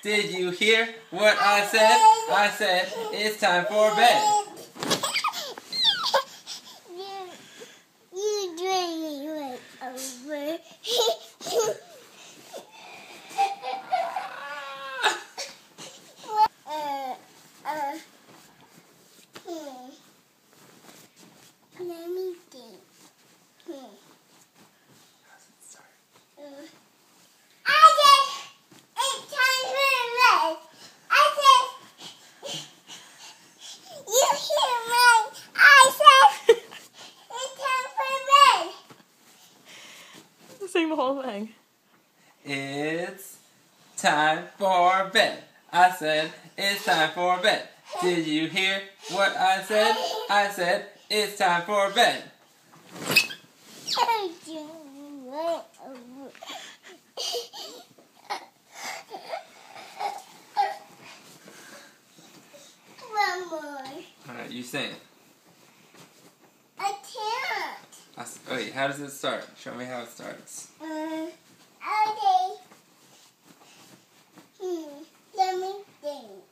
Did you hear what I said? I said it's time for bed. You dream me right over. Let me think. How's it start? I said it's time for bed. I said you hear me? I said it's time for bed. Sing the whole thing. It's time for bed. I said it's time for bed. Did you hear what I said? I said it's time for bed. One more. Alright, you sing. I can't. Wait, how does it start? Show me how it starts. Okay. Let me think.